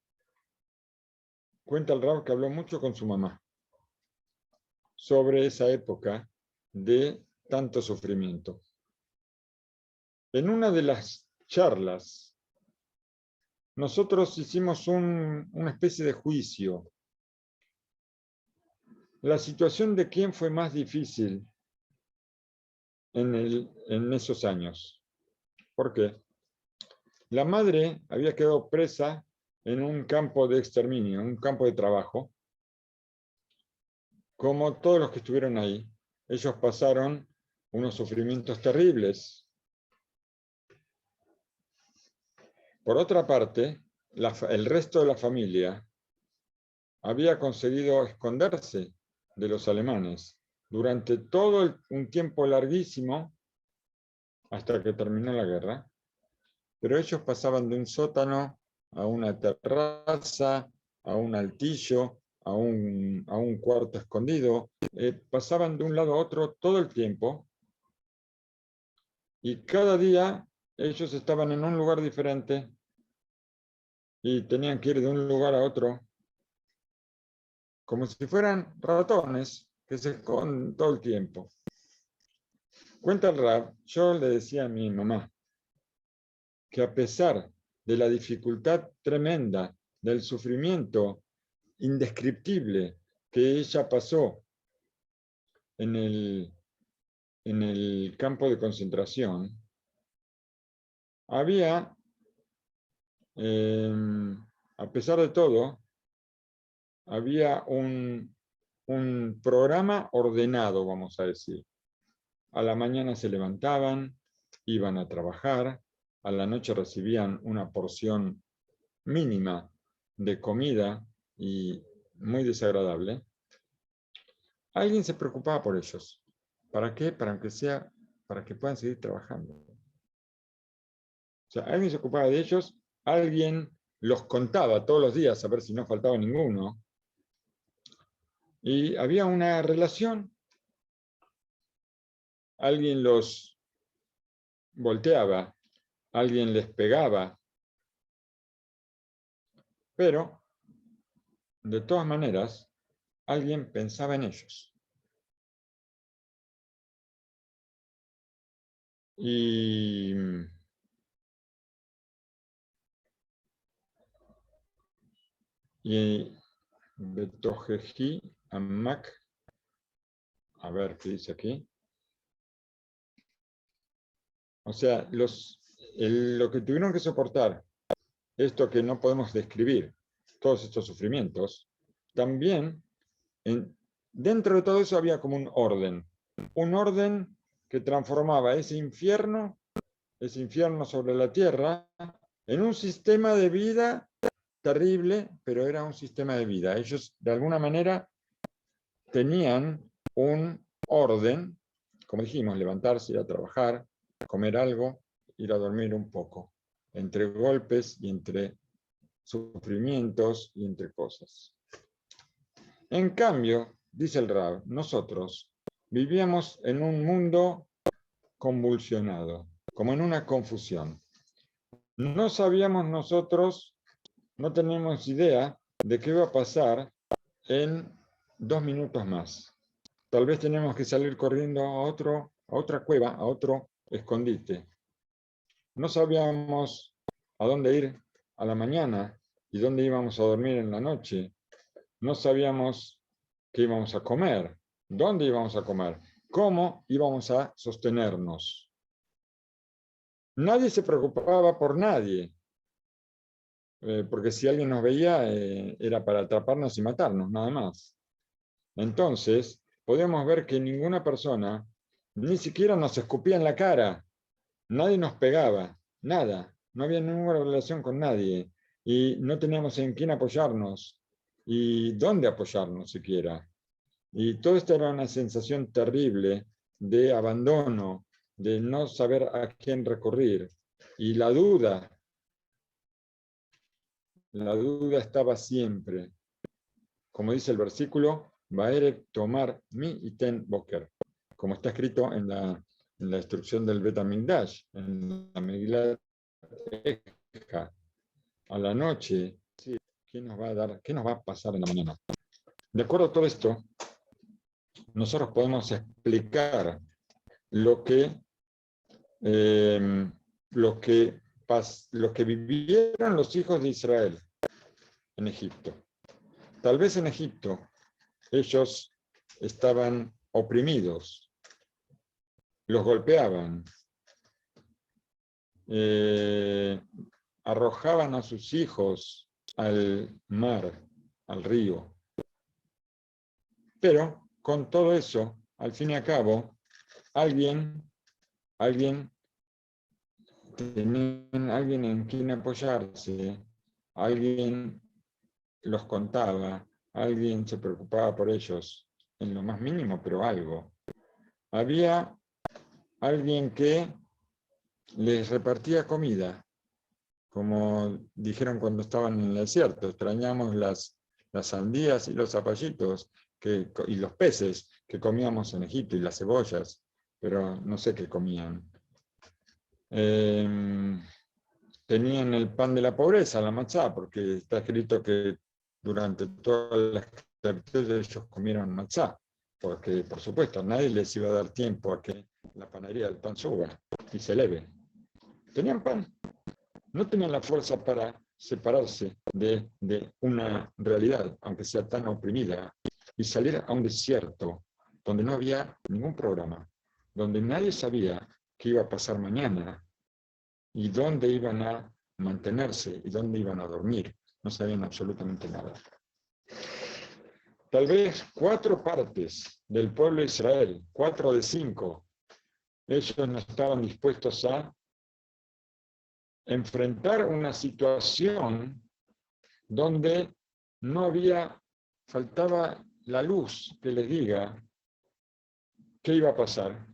cuenta el Rab que habló mucho con su mamá sobre esa época de tanto sufrimiento. En una de las charlas, nosotros hicimos una especie de juicio. La situación de quién fue más difícil en esos años. ¿Por qué? La madre había quedado presa en un campo de exterminio, un campo de trabajo. Como todos los que estuvieron ahí, ellos pasaron unos sufrimientos terribles. Por otra parte, el resto de la familia había conseguido esconderse de los alemanes durante todo un tiempo larguísimo, hasta que terminó la guerra, pero ellos pasaban de un sótano a una terraza, a un altillo, a un cuarto escondido, pasaban de un lado a otro todo el tiempo, y cada día ellos estaban en un lugar diferente y tenían que ir de un lugar a otro, como si fueran ratones que se esconden todo el tiempo. Cuenta el Rab, yo le decía a mi mamá que a pesar de la dificultad tremenda, del sufrimiento indescriptible que ella pasó en el campo de concentración, había, a pesar de todo, había un programa ordenado, vamos a decir. A la mañana se levantaban, iban a trabajar, a la noche recibían una porción mínima de comida y muy desagradable. Alguien se preocupaba por ellos. ¿Para qué? Para que puedan seguir trabajando. O sea, alguien se ocupaba de ellos, alguien los contaba todos los días a ver si no faltaba ninguno. Y había una relación. Alguien los volteaba, alguien les pegaba. Pero, de todas maneras, alguien pensaba en ellos. Y Betojeji Amak, a ver qué dice aquí. O sea, lo que tuvieron que soportar, esto que no podemos describir, todos estos sufrimientos, también dentro de todo eso había como un orden que transformaba ese infierno sobre la tierra, en un sistema de vida terrible, pero era un sistema de vida. Ellos, de alguna manera, tenían un orden, como dijimos, levantarse, ir a trabajar, comer algo, ir a dormir un poco, entre golpes y entre sufrimientos y entre cosas. En cambio, dice el Rab, nosotros vivíamos en un mundo convulsionado, como en una confusión. No sabíamos nosotros, no teníamos idea de qué iba a pasar en 2 minutos más. Tal vez tenemos que salir corriendo a otra cueva, a otro escondite. No sabíamos a dónde ir a la mañana y dónde íbamos a dormir en la noche. No sabíamos qué íbamos a comer, dónde íbamos a comer, cómo íbamos a sostenernos. Nadie se preocupaba por nadie, porque si alguien nos veía era para atraparnos y matarnos, nada más. Entonces, podíamos ver que ninguna persona ni siquiera nos escupía en la cara, nadie nos pegaba, nada, no había ninguna relación con nadie y no teníamos en quién apoyarnos y dónde apoyarnos siquiera. Y todo esto era una sensación terrible de abandono, de no saber a quién recurrir. Y la duda estaba siempre. Como dice el versículo, Baerek tomar mi iten boker, como está escrito en la instrucción del Bet HaMikdash, en la Megilat Eja, a la noche, ¿qué nos va a pasar en la mañana? De acuerdo a todo esto, nosotros podemos explicar lo que vivieron los hijos de Israel en Egipto. Tal vez en Egipto ellos estaban oprimidos, los golpeaban, arrojaban a sus hijos al mar, al río. Pero con todo eso, al fin y al cabo, alguien en quien apoyarse, alguien los contaba, alguien se preocupaba por ellos, en lo más mínimo, pero algo. Había alguien que les repartía comida, como dijeron cuando estaban en el desierto, extrañamos las sandías y los zapallitos y los peces que comíamos en Egipto y las cebollas, pero no sé qué comían. Tenían el pan de la pobreza, la matzá, porque está escrito que durante toda la esclavitud ellos comieron matzá, porque por supuesto nadie les iba a dar tiempo a que la panadería del pan suba y se eleve. Tenían pan, no tenían la fuerza para separarse de una realidad, aunque sea tan oprimida, y salir a un desierto donde no había ningún programa, donde nadie sabía qué iba a pasar mañana y dónde iban a mantenerse y dónde iban a dormir. No sabían absolutamente nada. Tal vez 4 partes del pueblo de Israel, 4 de 5, ellos no estaban dispuestos a enfrentar una situación donde no había, faltaba la luz que les diga qué iba a pasar,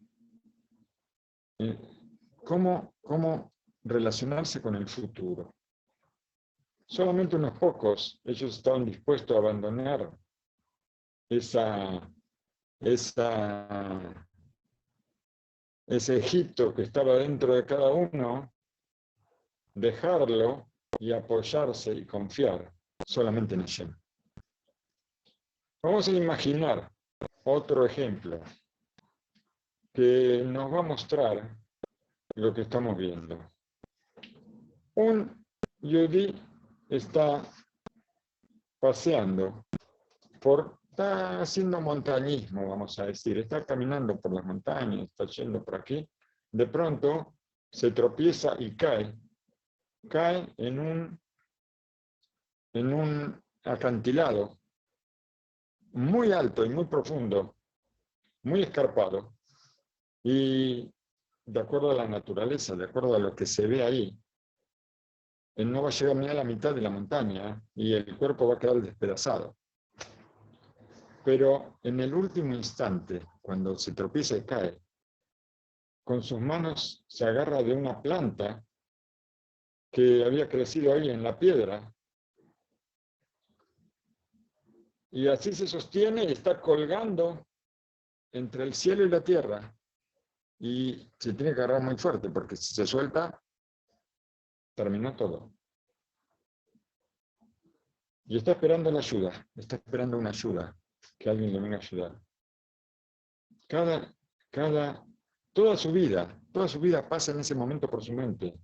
cómo relacionarse con el futuro. Solamente unos pocos, ellos estaban dispuestos a abandonar ese Egipto que estaba dentro de cada uno, dejarlo y apoyarse y confiar solamente en Hashem. Vamos a imaginar otro ejemplo que nos va a mostrar lo que estamos viendo. Un yudí está paseando está haciendo montañismo, vamos a decir, está caminando por las montañas, está yendo por aquí, de pronto se tropieza y cae en un acantilado muy alto y muy profundo, muy escarpado, y de acuerdo a la naturaleza, de acuerdo a lo que se ve ahí, él no va a llegar ni a la mitad de la montaña y el cuerpo va a quedar despedazado. Pero en el último instante, cuando se tropieza y cae, con sus manos se agarra de una planta que había crecido ahí en la piedra, y así se sostiene y está colgando entre el cielo y la tierra, y se tiene que agarrar muy fuerte, porque si se suelta, terminó todo. Y está esperando la ayuda, está esperando una ayuda, que alguien le venga a ayudar. Toda su vida pasa en ese momento por su mente.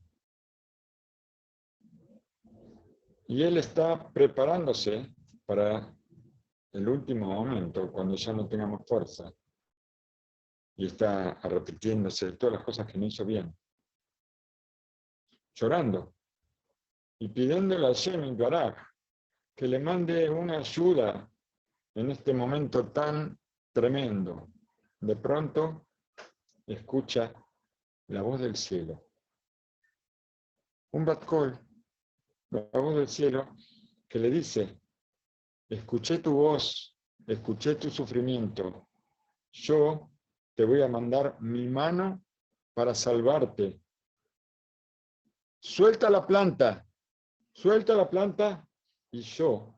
Y él está preparándose para el último momento, cuando ya no tengamos fuerza. Y está arrepintiéndose de todas las cosas que no hizo bien. Llorando. Y pidiéndole a Hashem Baraj que le mande una ayuda en este momento tan tremendo. De pronto escucha la voz del cielo. Un bat kol, la voz del cielo, que le dice: escuché tu voz, escuché tu sufrimiento. Yo te voy a mandar mi mano para salvarte. Suelta la planta y yo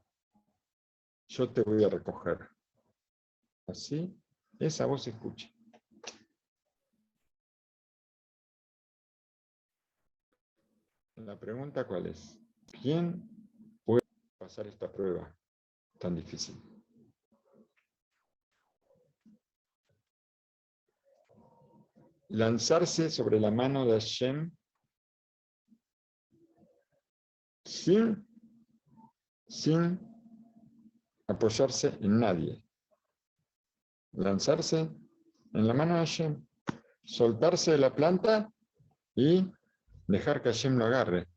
te voy a recoger. Así, esa voz se escucha. La pregunta, ¿cuál es? ¿Quién puede pasar esta prueba tan difícil? Lanzarse sobre la mano de Hashem sin apoyarse en nadie. Lanzarse en la mano de Hashem, soltarse de la planta y dejar que Hashem lo agarre.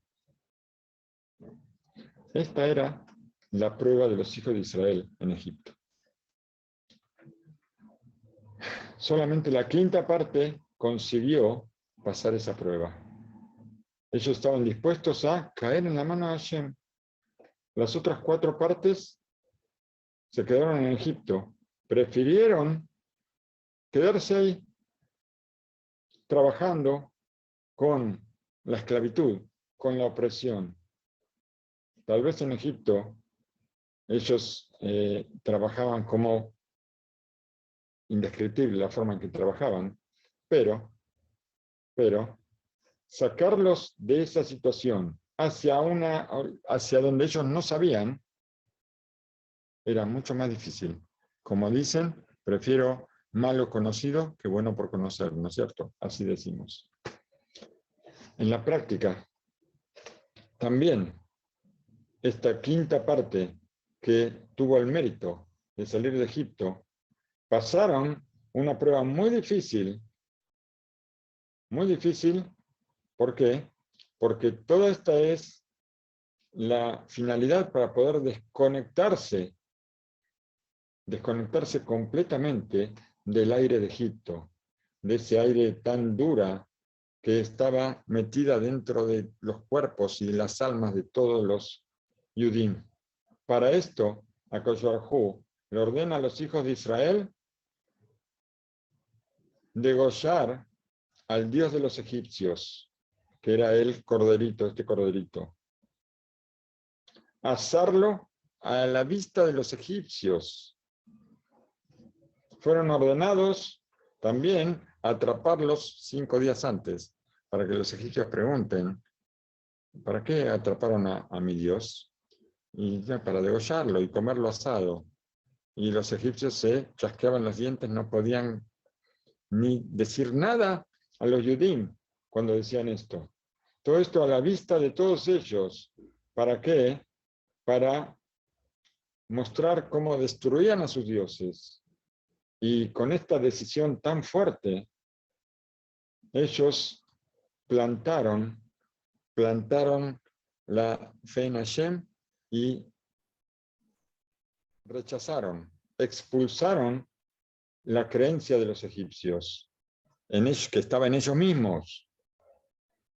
Esta era la prueba de los hijos de Israel en Egipto. Solamente la quinta parte consiguió pasar esa prueba. Ellos estaban dispuestos a caer en la mano de Hashem. Las otras 4 partes se quedaron en Egipto. Prefirieron quedarse ahí, trabajando con la esclavitud, con la opresión. Tal vez en Egipto ellos trabajaban como indescriptible la forma en que trabajaban, pero sacarlos de esa situación hacia donde ellos no sabían era mucho más difícil. Como dicen, prefiero malo conocido que bueno por conocer, ¿no es cierto? Así decimos. En la práctica, también esta quinta parte que tuvo el mérito de salir de Egipto pasaron una prueba muy difícil. Muy difícil, ¿por qué? Porque toda esta es la finalidad para poder desconectarse completamente del aire de Egipto, de ese aire tan dura que estaba metida dentro de los cuerpos y de las almas de todos los Yudim. Para esto, Akadosh Baruj Hu le ordena a los hijos de Israel degollar al dios de los egipcios, que era el corderito, este corderito. Asarlo a la vista de los egipcios. Fueron ordenados también a atraparlos 5 días antes, para que los egipcios pregunten, ¿para qué atraparon a mi Dios? Y ya, para degollarlo y comerlo asado. Y los egipcios se chasqueaban los dientes, no podían ni decir nada a los Yudim cuando decían esto. Todo esto a la vista de todos ellos. ¿Para qué? Para mostrar cómo destruían a sus dioses. Y con esta decisión tan fuerte, ellos plantaron la fe en Hashem y rechazaron, expulsaron la creencia de los egipcios, en ellos, que estaba en ellos mismos.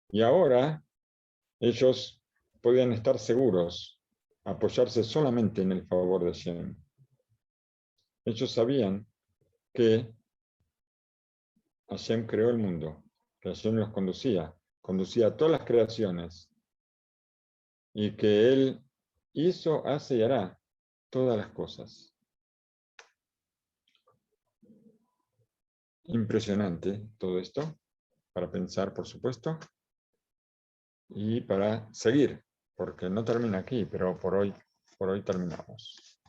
Y ahora ellos podían estar seguros, apoyarse solamente en el favor de Hashem. Ellos sabían que Hashem creó el mundo, que Hashem los conducía a todas las creaciones, y que Él hizo, hace y hará todas las cosas. Impresionante todo esto, para pensar, por supuesto, y para seguir, porque no termina aquí, pero por hoy terminamos.